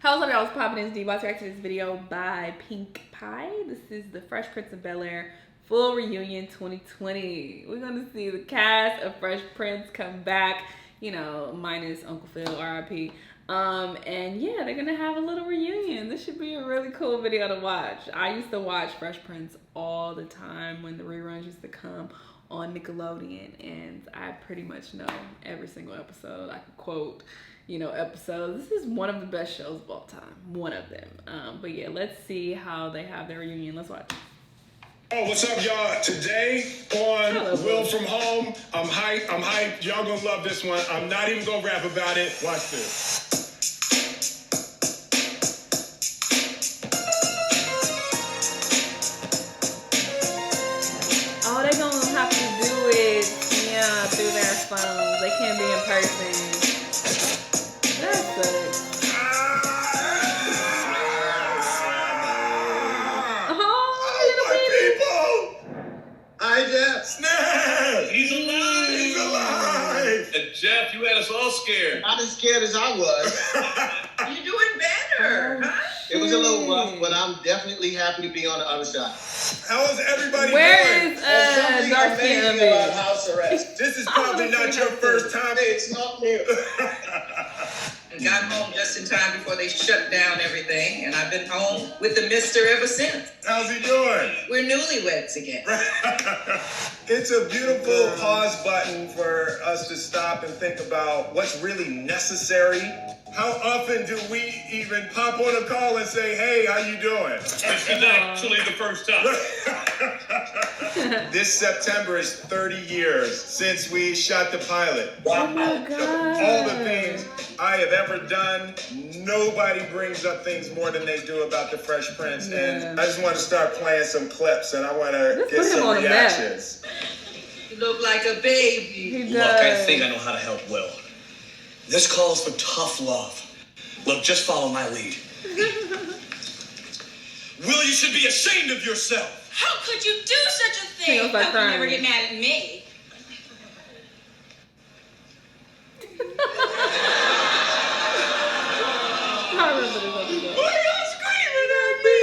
How's up, y'all? What's poppin'? It's D. About to react to this video by Pink Pie. This is the Fresh Prince of BEL-AIR Full Reunion 2020. We're gonna see the cast of Fresh Prince come back, you know, minus Uncle Phil, R.I.P. And yeah, they're gonna have a little reunion. This should be a really cool video to watch. I used to watch Fresh Prince all the time when the reruns used to come on Nickelodeon, and I pretty much know every single episode. I could quote, you know, episodes. This is one of the best shows of all time. One of them. But yeah, let's see how they have their reunion. Let's watch. Oh, what's up, y'all? Today on Will From Home, I'm hyped. Y'all gonna love this one. I'm not even gonna rap about it. Watch this. Oh, they're gonna have to do it, yeah, through their phones. They can't be in person. That sucks. Hi, Jeff. Snap! He's alive! He's alive! And Jeff, you had us all scared. Not as scared as I was. You're doing better. Oh, It was a little rough, but I'm definitely happy to be on the other side. How is everybody Where doing? is There's something Darcy amazing and about house arrest. This is probably not your first time. It's not new. And got home just in time before they shut down everything, and I've been home with the mister ever since. How's he doing? We're newlyweds again. It's a beautiful pause button for us to stop and think about what's really necessary. How often do we even pop on a call and say, hey, how you doing? This is actually the first time. This September is 30 years since we shot the pilot. Oh my God. All the things I have ever done, nobody brings up things more than they do about the Fresh Prince. And I just want to start playing some clips, and I want to get some reactions. You look like a baby. He Look, I does. think I know how to help Will. This calls for tough love. Look, just follow my lead. Will, you should be ashamed of yourself. How could you do such a She thing? was like How could you never crying. get mad at me? I remember this episode. Why y'all screaming at me?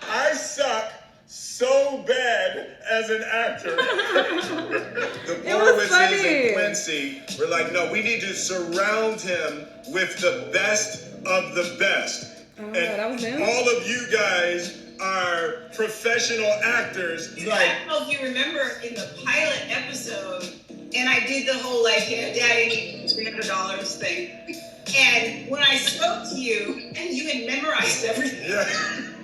I suck so bad as an actor. The It was Borwitzes funny. and Quincy were like, no, we need to surround him with the best of the best. Oh, that was And him? all of you guys are professional actors. I don't know if you remember in the pilot episode, and I did the whole like, yeah, Daddy needs $300 thing. And when I spoke to you, and you had memorized everything, Yeah.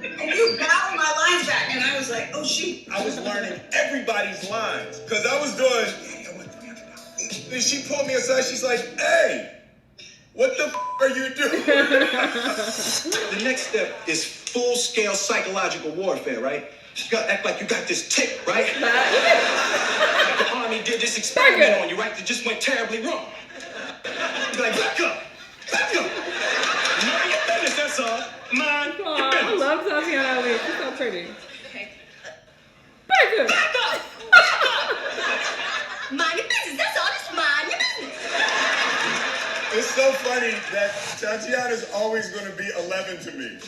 and you bowed my lines back, and I was like, oh shoot. I was learning everybody's lines because I was doing. "Hey, I want $300." And she pulled me aside. She's like, "Hey, what the are you doing?" The next step is full-scale psychological warfare, right? You gotta act like you got this tick, right? Like the Army did this experiment on you, right? That just went terribly wrong. You're like, back up! Back up! Mind your business, that's all. Mind Aw, your I business. love Tatiana Ali. She's so pretty. Okay. Back up. Back up! Mind your business. That's all. Just mind your business. It's so funny that Tatiana's always going to be 11 to me.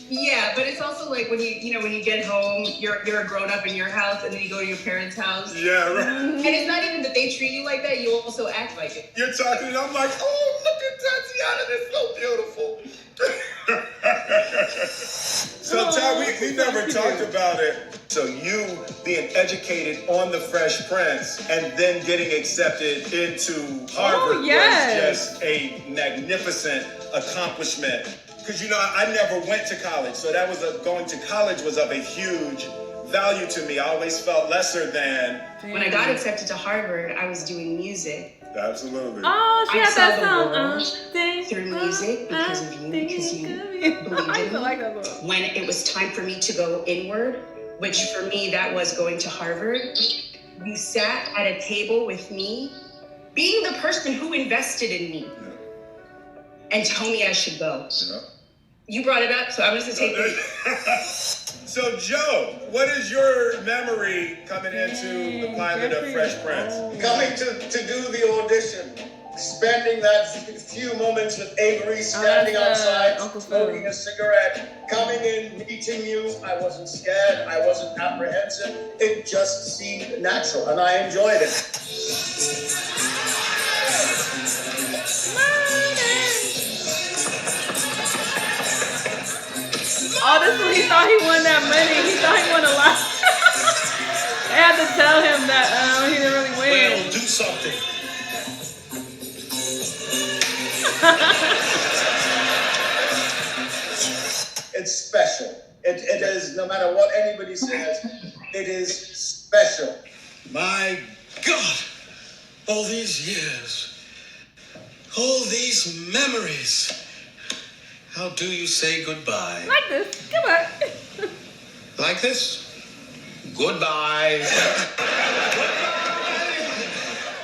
Yeah, but it's also like when when you get home, you're a grown up in your house, and then you go to your parents' house. Yeah, right. And it's not even that they treat you like that, you also act like it. You're talking, and I'm like, oh, look at Tatiana, that's so beautiful. So, Ty, we never talked about it. So you being educated on the Fresh Prince and then getting accepted into Harvard was just a magnificent accomplishment. Because, you know, I never went to college, so that was going to college was of a huge value to me. I always felt lesser than. When I got accepted to Harvard, I was doing music. Absolutely. Oh, she I had that saw the song. world through music because of you, because you believed I in used to me. like that song. When it was time for me to go inward, which for me, that was going to Harvard, you sat at a table with me, being the person who invested in me, and told me I should go. Yeah. You brought it up, so I'm just going to take it. So, Joe, what is your memory coming into the pilot of Fresh Prince? Coming to do the audition, spending that few moments with Avery, standing outside, Uncle smoking Phil. a cigarette, coming in, meeting you. I wasn't scared. I wasn't apprehensive. It just seemed natural, and I enjoyed it. Oh, this one, he thought he won that money. He thought he won a lot. They had to tell him that he didn't really win. Well, do something. It's special. It is, no matter what anybody says, it is special. My God, all these years, all these memories. How do you say goodbye? Like this. Come on. Like this? Goodbye.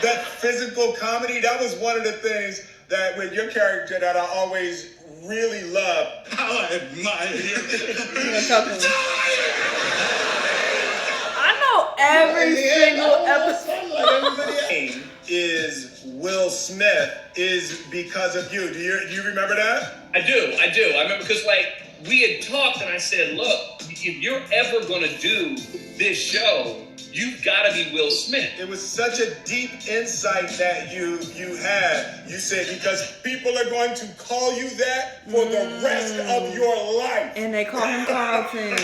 That physical comedy, that was one of the things that with your character that I always really loved. How I admire you. I know every single episode. Is Will Smith is because of you. Do you remember that? I do. I remember because we had talked and I said, look, if you're ever going to do this show, you've got to be Will Smith. It was such a deep insight that you had. You said, because people are going to call you that for the rest of your life. And they call him Carlton.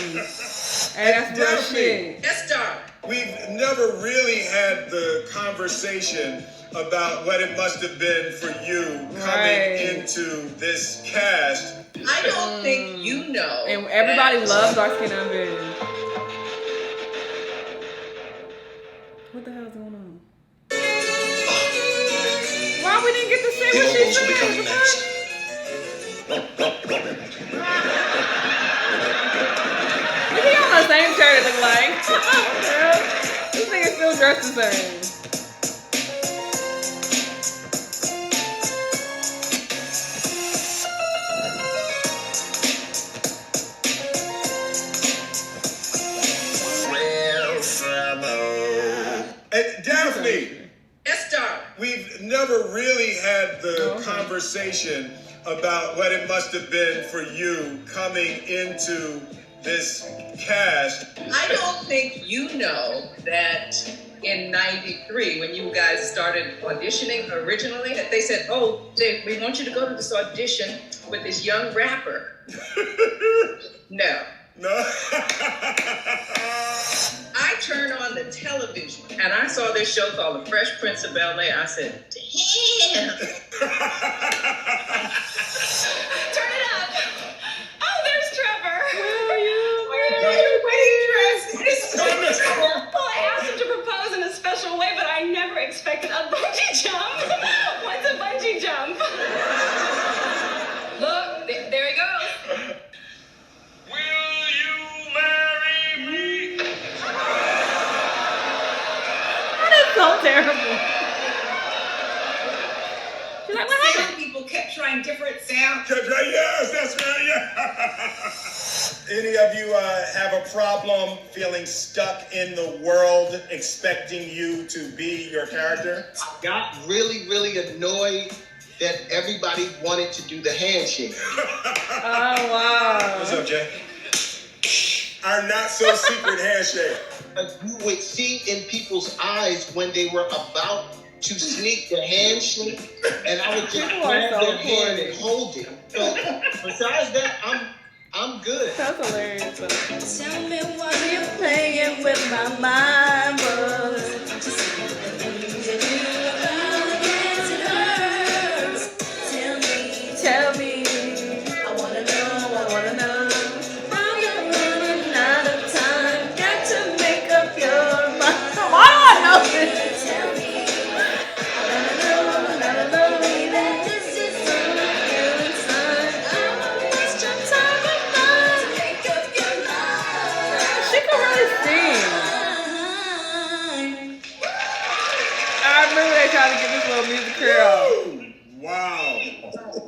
And that's real shit. Yes, darling. We've never really had the conversation about what it must have been for you coming into this cast. I don't think you know. And everybody loves dark skin Avery. What the hell is going on? Why we didn't get to say what she said? Look, he on the same shirt it look like. Girl, this nigga still dressed the same. Daphne, Yes, darling. we've never really had the conversation about what it must have been for you coming into this cast. I don't think you know that in '93, when you guys started auditioning originally, that they said, oh, Dave, we want you to go to this audition with this young rapper. No. No. I turned on the television and I saw this show called The Fresh Prince of BEL-AIR. I said, damn. Turn it up. Oh, there's Trevor. Where are you? Wedding dress. It's so cool. Well, I asked him to propose in a special way, but I never expected a bungee jump. What's a bungee jump? Look, there he goes. Will you marry me? That is so terrible. She's like, what happened? Different people kept trying different sounds. Yes, that's right. Yeah. Any of you have a problem feeling stuck in the world, expecting you to be your character? Got really, really annoyed that everybody wanted to do the handshake. Oh, wow. What's up, Jay? Our not so secret handshake. You would see in people's eyes when they were about to sneak the handshake, and I would just People are grab so their hand corny. and hold it. So besides that, I'm good. That's hilarious. Though. Tell me why You're playing with my mind, but tell me. I wanna know. Now you're running out of time. Got to make up your mind. Why do I know this? Tell me. I wanna know, baby. This is something you inside. I won't waste your time with mine. Make up your mind. She can really sing. I remember they tried to get this little music girl. Wow.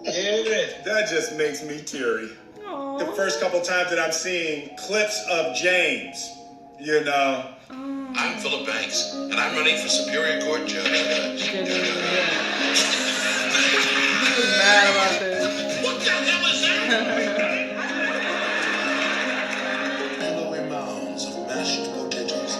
Yeah. That just makes me teary. The first couple times that I'm seeing clips of James, you know, I'm Philip Banks, and I'm running for Superior Court Judge. He was mad about this. What the hell is that? Billowy mounds of mashed potatoes.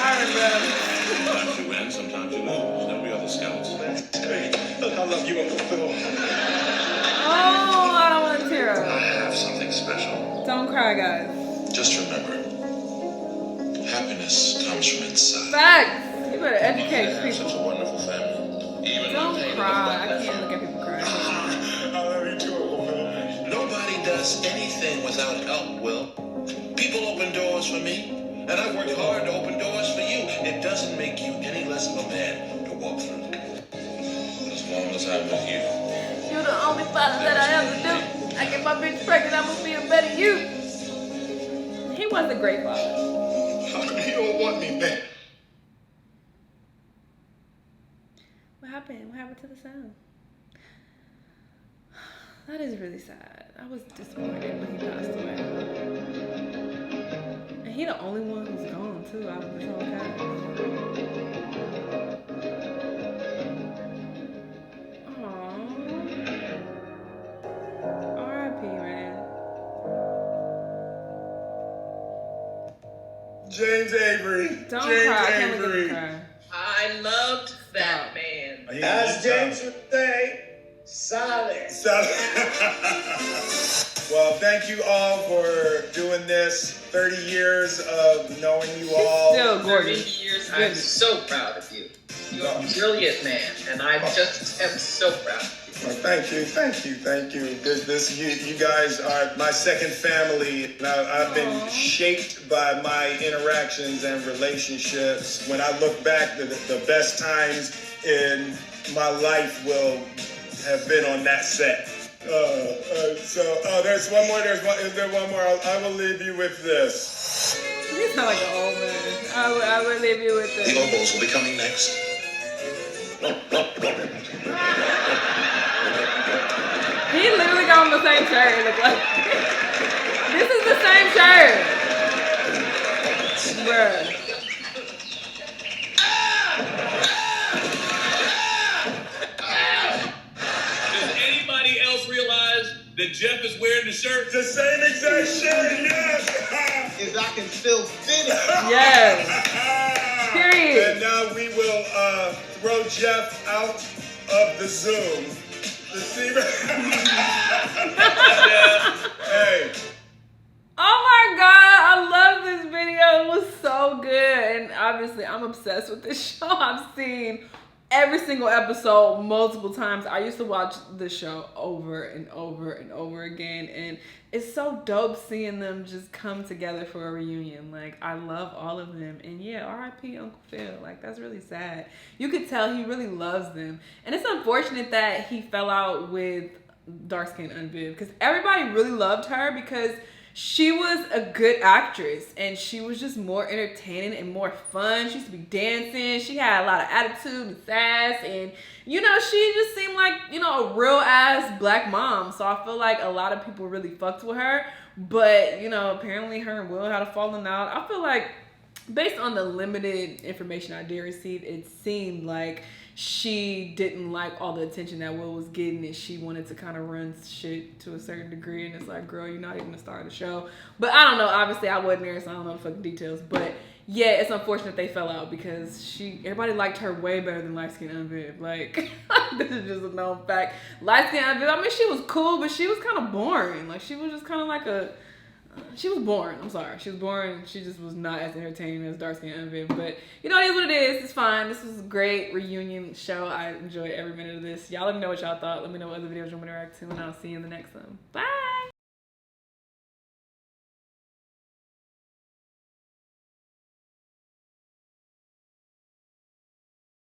I remember. Sometimes you win, sometimes you lose. Then we are the scouts. Hey, look, I love you, Uncle Phil. Oh, I don't want to tear I up. have something special. Don't cry, guys. Just remember, happiness comes from inside. Facts. You better educate I have people. such a wonderful family. Even Don't when pain cry. I is can't look at people crying. I love you too, Uncle Phil. Nobody does anything without help, Will. People open doors for me, and I worked hard to open doors for you. It doesn't make you any less of a man to walk through. As long as I'm with you. You're the only father that I ever do. I get my bitch pregnant, I'm gonna be a better you. He was a great father. How come you don't want me, man? What happened? What happened to the sound? That is really sad. I was disappointed when he passed away. And he the only one who's gone too out of this whole cast. Aww. R.I.P. man. James Avery. Don't James cry. I can't look at Avery. you cry. I loved that man. As James would say, solid. Well, thank you all for doing this. 30 years of knowing you all. Still 30 gorgeous. years. I'm Goodness. so proud of you. You're a brilliant man, and I just am so proud of you. Well, thank you. You guys are my second family. And I've been shaped by my interactions and relationships. When I look back, the best times in my life will have been on that set. There's one more. Is there one more? I will leave you with this. You sound like an old man. I would leave you with The this. Lobos will be coming next. He literally got on the same shirt. It looked like this is the same shirt, bruh. Does anybody else realize that Jeff is wearing the shirt? The same exact shirt, yes. Is I can still fit it. Yes. Period. And now we will throw Jeff out of the Zoom. Hey. Oh my god, I love this video. It was so good. And obviously, I'm obsessed with this show. I've seen every single episode multiple times. I used to watch the show over and over and over again. And it's so dope seeing them just come together for a reunion. Like, I love all of them. And yeah, R.I.P. Uncle Phil. Like, that's really sad. You could tell he really loves them. And it's unfortunate that he fell out with dark-skinned Unviv, because everybody really loved her because she was a good actress and she was just more entertaining and more fun. She used to be dancing. She had a lot of attitude and sass, and she just seemed like, a real ass black mom. So I feel like a lot of people really fucked with her, but apparently her and Will had a falling out. I feel like based on the limited information I did receive, it seemed like she didn't like all the attention that Will was getting, and she wanted to kind of run shit to a certain degree. And it's like, girl, you're not even the star of the show. But I don't know. Obviously, I wasn't there, so I don't know the fucking details. But yeah, it's unfortunate they fell out because everybody liked her way better than light skinned Unviv. Like, this is just a known fact. Light skinned Unviv, I mean, she was cool, but she was kind of boring. Like, she was just kind of like she was boring. I'm sorry. She was boring. She just was not as entertaining as dark skin Avery. But it is what it is. It's fine. This was a great reunion show. I enjoyed every minute of this. Y'all let me know what y'all thought. Let me know what other videos you want me to react to, and I'll see you in the next one. Bye.